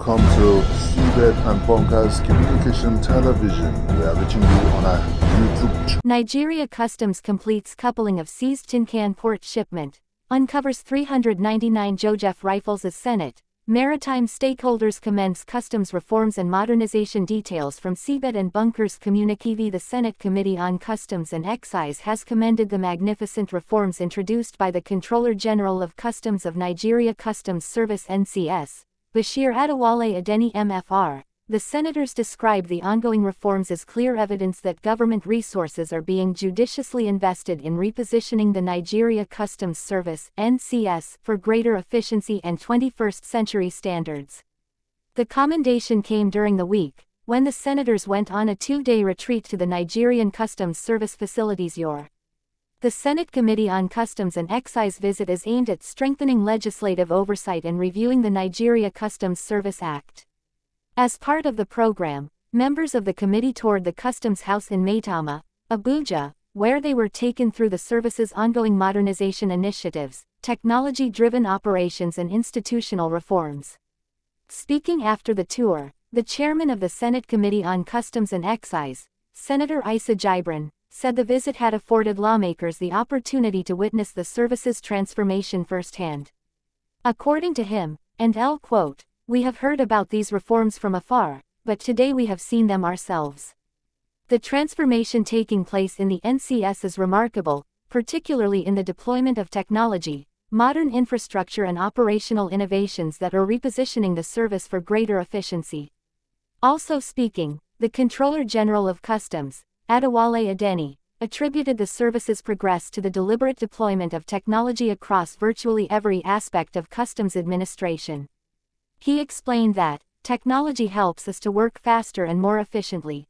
Welcome to Seabed and Bunkers Communication Television. We are reaching you on our YouTube channel. Nigeria Customs completes coupling of seized Tincan port shipment, uncovers 399 Joseph rifles as Senate. Maritime stakeholders commends customs reforms and modernization. Details from Seabed and Bunkers Communique. The Senate Committee on Customs and Excise has commended the magnificent reforms introduced by the Controller General of Customs of Nigeria Customs Service (NCS), Bashir Adewale Adeni MFR. The senators described the ongoing reforms as clear evidence that government resources are being judiciously invested in repositioning the Nigeria Customs Service (NCS) for greater efficiency and 21st-century standards. The commendation came during the week, when the senators went on a two-day retreat to the Nigerian Customs Service facilities. The Senate Committee on Customs and Excise visit is aimed at strengthening legislative oversight and reviewing the Nigeria Customs Service Act. As part of the program, members of the committee toured the Customs House in Maitama, Abuja, where they were taken through the service's ongoing modernization initiatives, technology-driven operations and institutional reforms. Speaking after the tour, the chairman of the Senate Committee on Customs and Excise, Senator Issa Jibrin, said the visit had afforded lawmakers the opportunity to witness the service's transformation firsthand. According to him, and I'll quote, "We have heard about these reforms from afar, but today we have seen them ourselves. The transformation taking place in the NCS is remarkable, particularly in the deployment of technology, modern infrastructure and operational innovations that are repositioning the service for greater efficiency." Also speaking, the Controller General of Customs, Adewale Adeni, attributed the service's progress to the deliberate deployment of technology across virtually every aspect of customs administration. He explained that, "Technology helps us to work faster and more efficiently.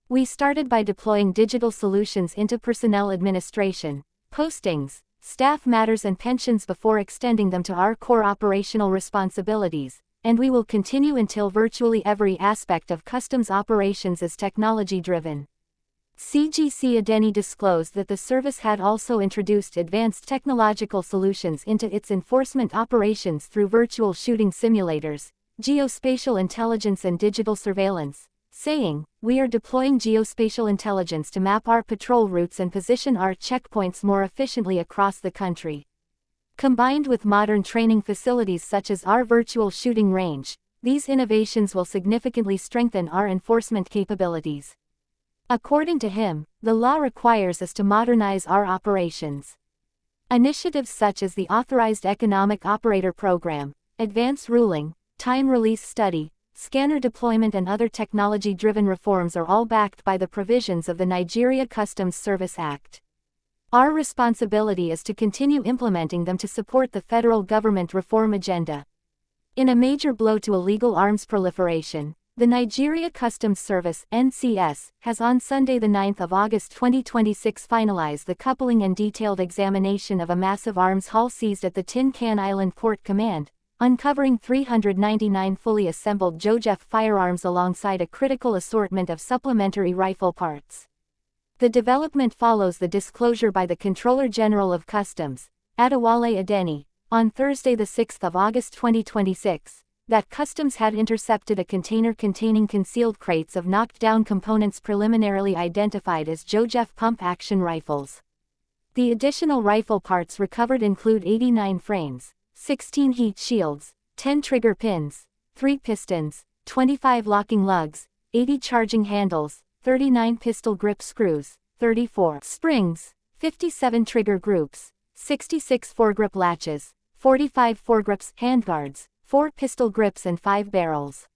We started by deploying digital solutions into personnel administration, postings, staff matters and pensions before extending them to our core operational responsibilities, and we will continue until virtually every aspect of customs operations is technology-driven." CGC Adeni disclosed that the service had also introduced advanced technological solutions into its enforcement operations through virtual shooting simulators, geospatial intelligence and digital surveillance, saying, "We are deploying geospatial intelligence to map our patrol routes and position our checkpoints more efficiently across the country." Combined with modern training facilities such as our virtual shooting range, these innovations will significantly strengthen our enforcement capabilities. According to him, the law requires us to modernize our operations. Initiatives such as the Authorized Economic Operator Program, Advance Ruling, Time Release Study, scanner deployment and other technology-driven reforms are all backed by the provisions of the Nigeria Customs Service Act. Our responsibility is to continue implementing them to support the federal government reform agenda. In a major blow to illegal arms proliferation, the Nigeria Customs Service (NCS) has on Sunday the 9th of August 2026 finalized the coupling and detailed examination of a massive arms haul seized at the Tincan Island Port Command, uncovering 399 fully assembled Joseph firearms alongside a critical assortment of supplementary rifle parts. The development follows the disclosure by the Controller General of Customs, Adewale Adeni, on Thursday the 6th of August 2026. That Customs had intercepted a container containing concealed crates of knocked-down components preliminarily identified as Joseph pump-action rifles. The additional rifle parts recovered include 89 frames, 16 heat shields, 10 trigger pins, 3 pistons, 25 locking lugs, 80 charging handles, 39 pistol grip screws, 34 springs, 57 trigger groups, 66 foregrip latches, 45 foregrips handguards, 4 pistol grips and 5 barrels.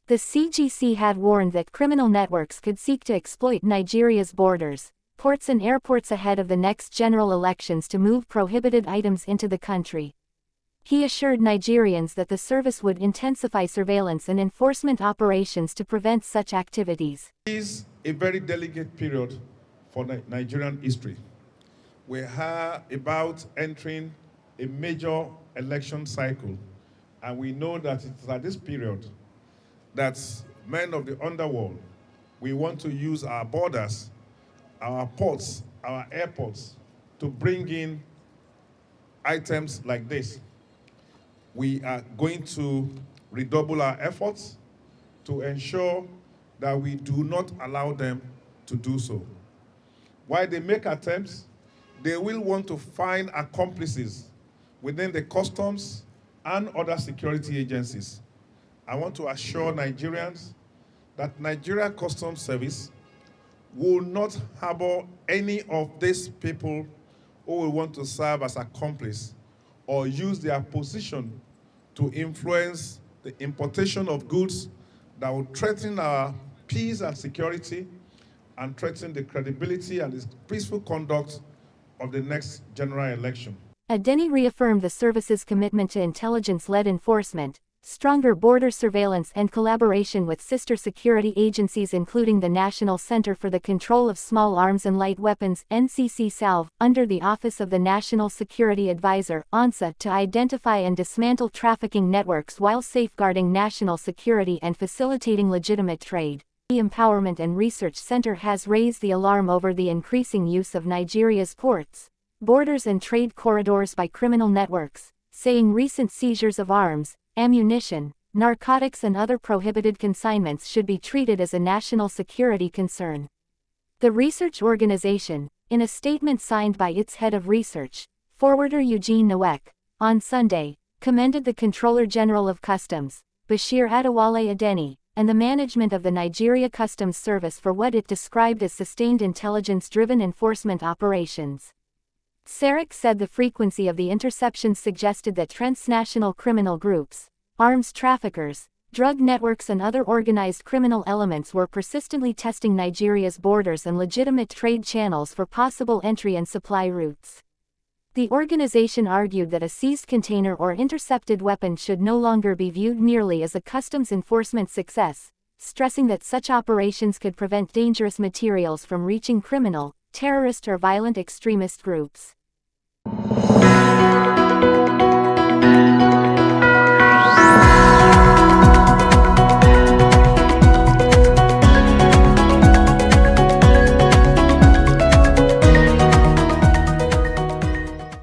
The CGC had warned that criminal networks could seek to exploit Nigeria's borders, ports and airports ahead of the next general elections to move prohibited items into the country. He assured Nigerians that the service would intensify surveillance and enforcement operations to prevent such activities. It is a very delicate period for Nigerian history. We are about entering a major election cycle. And we know that it's at this period that men of the underworld, we want to use our borders, our ports, our airports to bring in items like this. We are going to redouble our efforts to ensure that we do not allow them to do so. While they make attempts, they will want to find accomplices within the customs and other security agencies. I want to assure Nigerians that Nigeria Customs Service will not harbor any of these people who will want to serve as accomplices or use their position to influence the importation of goods that will threaten our peace and security and threaten the credibility and the peaceful conduct of the next general election. Adeni reaffirmed the service's commitment to intelligence-led enforcement, stronger border surveillance and collaboration with sister security agencies including the National Center for the Control of Small Arms and Light Weapons (NCC-SALV), under the Office of the National Security Advisor (ONSA) to identify and dismantle trafficking networks while safeguarding national security and facilitating legitimate trade. The Empowerment and Research Center has raised the alarm over the increasing use of Nigeria's ports, borders and trade corridors by criminal networks, saying recent seizures of arms, ammunition, narcotics and other prohibited consignments should be treated as a national security concern. The research organization, in a statement signed by its head of research, forwarder Eugene Nowek, on Sunday, commended the Controller General of Customs, Bashir Adewale Adeni, and the management of the Nigeria Customs Service for what it described as sustained intelligence-driven enforcement operations. Sarek said the frequency of the interceptions suggested that transnational criminal groups, arms traffickers, drug networks and other organized criminal elements were persistently testing Nigeria's borders and legitimate trade channels for possible entry and supply routes. The organization argued that a seized container or intercepted weapon should no longer be viewed merely as a customs enforcement success, stressing that such operations could prevent dangerous materials from reaching criminal, terrorist or violent extremist groups.